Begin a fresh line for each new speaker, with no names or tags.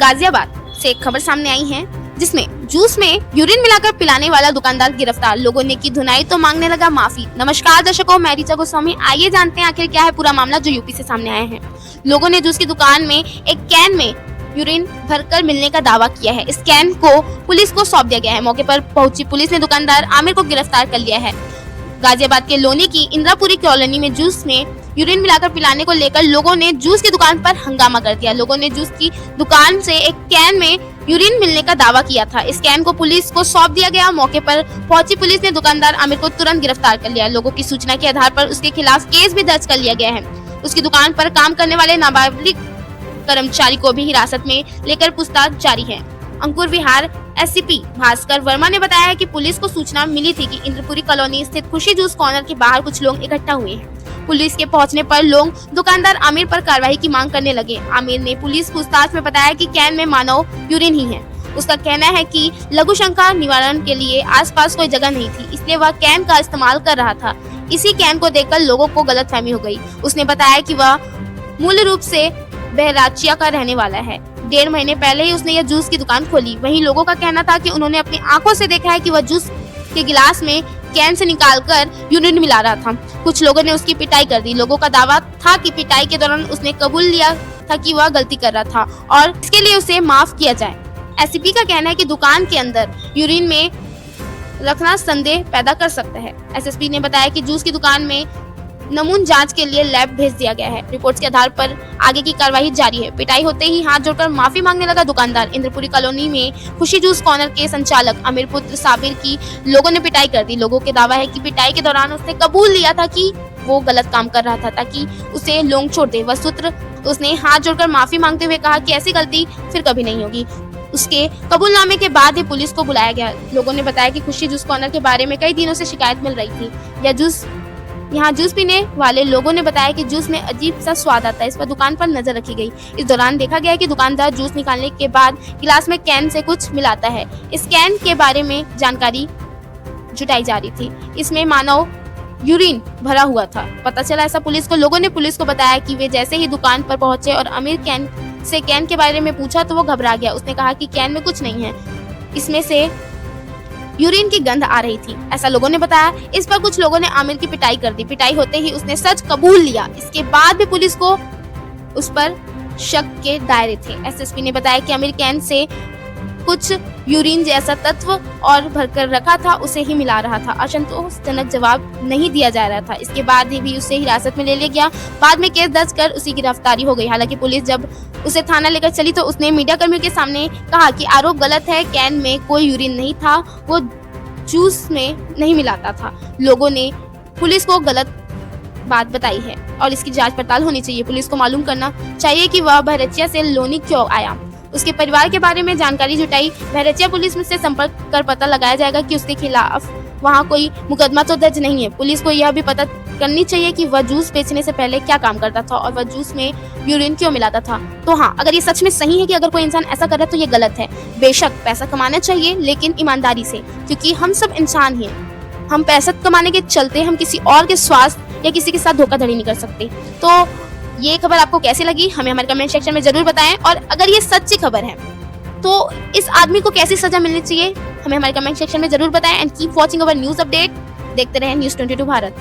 गाजियाबाद से एक खबर सामने आई है जिसमें जूस में यूरिन मिलाकर पिलाने वाला दुकानदार गिरफ्तार। लोगों ने की धुनाई तो मांगने लगा माफी। नमस्कार दर्शकों, मैं ऋचा गोस्वामी। आइए जानते हैं आखिर क्या है पूरा मामला जो यूपी से सामने आया है। लोगों ने जूस की दुकान में एक कैन में यूरिन भरकर मिलने का दावा किया है। इस कैन को पुलिस को सौंप दिया गया है। मौके पर पहुंची पुलिस ने दुकानदार आमिर को गिरफ्तार कर लिया है। गाजियाबाद के लोनी की इंदिरापुरी कॉलोनी में जूस में यूरिन मिलाकर पिलाने को लेकर लोगों ने जूस की दुकान पर हंगामा कर दिया। लोगों ने जूस की दुकान से एक कैन में यूरिन मिलने का दावा किया था। इस कैन को पुलिस को सौंप दिया गया। मौके पर पहुंची पुलिस ने दुकानदार आमिर को तुरंत गिरफ्तार कर लिया। लोगों की सूचना के आधार पर उसके खिलाफ केस भी दर्ज कर लिया गया है। उसकी दुकान पर काम करने वाले नाबालिग कर्मचारी को भी हिरासत में लेकर पूछताछ जारी है। अंकुर विहार एससीपी भास्कर वर्मा ने बताया है कि पुलिस को सूचना मिली थी कि इंद्रपुरी कॉलोनी स्थित खुशी जूस कॉर्नर के बाहर कुछ लोग इकट्ठा हुए हैं। पुलिस के पहुंचने पर लोग दुकानदार आमिर पर कार्रवाई की मांग करने लगे। आमिर ने पुलिस पूछताछ में बताया कि कैन में मानव यूरिन ही है। उसका कहना है कि लघु शंका निवारण के लिए आसपास कोई जगह नहीं थी, इसलिए वह कैन का इस्तेमाल कर रहा था। इसी कैन को देखकर लोगों को गलतफहमी हो गई। उसने बताया कि वह मूल रूप से बहराचिया का रहने वाला है। 1.5 महीने पहले ही उसने यह जूस की दुकान खोली। वहीं लोगों का कहना था कि उन्होंने अपनी आंखों से देखा है कि वह जूस के गिलास में कैन से निकालकर यूरिन मिला रहा था। कुछ लोगों ने उसकी पिटाई कर दी। लोगों का दावा था कि पिटाई के दौरान उसने कबूल लिया था कि वह गलती कर रहा था और इसके लिए उसे माफ किया जाए। एससीपी का कहना है कि दुकान के अंदर यूरिन में रखना संदेह पैदा कर सकता है। एसएसपी ने बताया कि जूस की दुकान में नमून जांच के लिए लैब भेज दिया गया है। रिपोर्ट्स के आधार पर आगे की कार्रवाई जारी है। पिटाई होते ही हाथ जोड़कर माफी मांगने लगा दुकानदार। इंद्रपुरी कॉलोनी में खुशी जूस कॉर्नर के संचालक आमिर पुत्र साबिर की लोगों ने पिटाई कर दी। लोगों के दावा है कि पिटाई के दौरान उसने कबूल लिया था कि वो गलत काम कर रहा था ताकि उसे लोग छोड़ दे। वस्तुतः उसने हाथ जोड़कर माफी मांगते हुए कहा कि ऐसी गलती फिर कभी नहीं होगी। उसके कबूलनामे के बाद ही पुलिस को बुलाया गया। लोगों ने बताया कि खुशी जूस कॉर्नर के बारे में कई दिनों से शिकायत मिल रही थी। यहाँ जूस पीने वाले लोगों ने बताया कि जूस में अजीब सा स्वाद आता है। इस पर दुकान पर नजर रखी गई। इस दौरान देखा गया कि दुकानदार जूस निकालने के बाद गिलास में कैन से कुछ मिलाता है। इस कैन के बारे में जानकारी जुटाई जा रही थी। इसमें मानव यूरिन भरा हुआ था। पता चला ऐसा पुलिस को। लोगों ने पुलिस को बताया कि वे जैसे ही दुकान पर पहुंचे और अमीर कैन के बारे में पूछा तो वो घबरा गया। उसने कहा कि कैन में कुछ नहीं है, इसमें से यूरिन की गंध आ रही थी, ऐसा लोगों ने बताया। इस पर कुछ लोगों ने आमिर की पिटाई कर दी। पिटाई होते ही उसने सच कबूल लिया। इसके बाद भी पुलिस को उस पर शक के दायरे थे। एसएसपी ने बताया कि आमिर कैन से कुछ यूरिन जैसा तत्व और भरकर रखा था, उसे ही मिला रहा था। असंतोषजनक जवाब नहीं दिया जा रहा था। इसके बाद भी उसे हिरासत में ले लिया गया। बाद में केस दर्ज कर उसकी गिरफ्तारी हो गई। हालांकि पुलिस जब उसे थाना लेकर चली तो उसने मीडिया कर्मियों के सामने कहा कि आरोप गलत है, कैन में कोई यूरिन नहीं था, वो जूस में नहीं मिलाता था। लोगों ने पुलिस को गलत बात बताई है और इसकी जांच पड़ताल होनी चाहिए। पुलिस को मालूम करना चाहिए कि वह बहरचिया से लोनी क्यों आया। उसके परिवार के बारे में जानकारी जुटाई। बहरचिया पुलिस में से संपर्क कर पता लगाया जाएगा कि उसके खिलाफ वहाँ कोई मुकदमा तो दर्ज नहीं है। पुलिस को यह भी पता करनी चाहिए कि वह जूस बेचने से पहले क्या काम करता था और वह जूस में यूरिन क्यों मिलाता था। तो हाँ, अगर ये सच में सही है कि अगर कोई इंसान ऐसा कर रहा है तो ये गलत है। बेशक पैसा कमाना चाहिए लेकिन ईमानदारी से, क्योंकि हम सब इंसान हैं। हम पैसा कमाने के चलते हम किसी और के स्वास्थ्य या किसी के साथ धोखाधड़ी नहीं कर सकते। तो ये खबर आपको कैसी लगी हमें हमारे कमेंट सेक्शन में जरूर बताएं। और अगर ये सच्ची खबर है तो इस आदमी को कैसी सजा मिलनी चाहिए हमें हमारे कमेंट सेक्शन में जरूर बताएं। And keep watching our news update. देखते रहें न्यूज़ 22 भारत।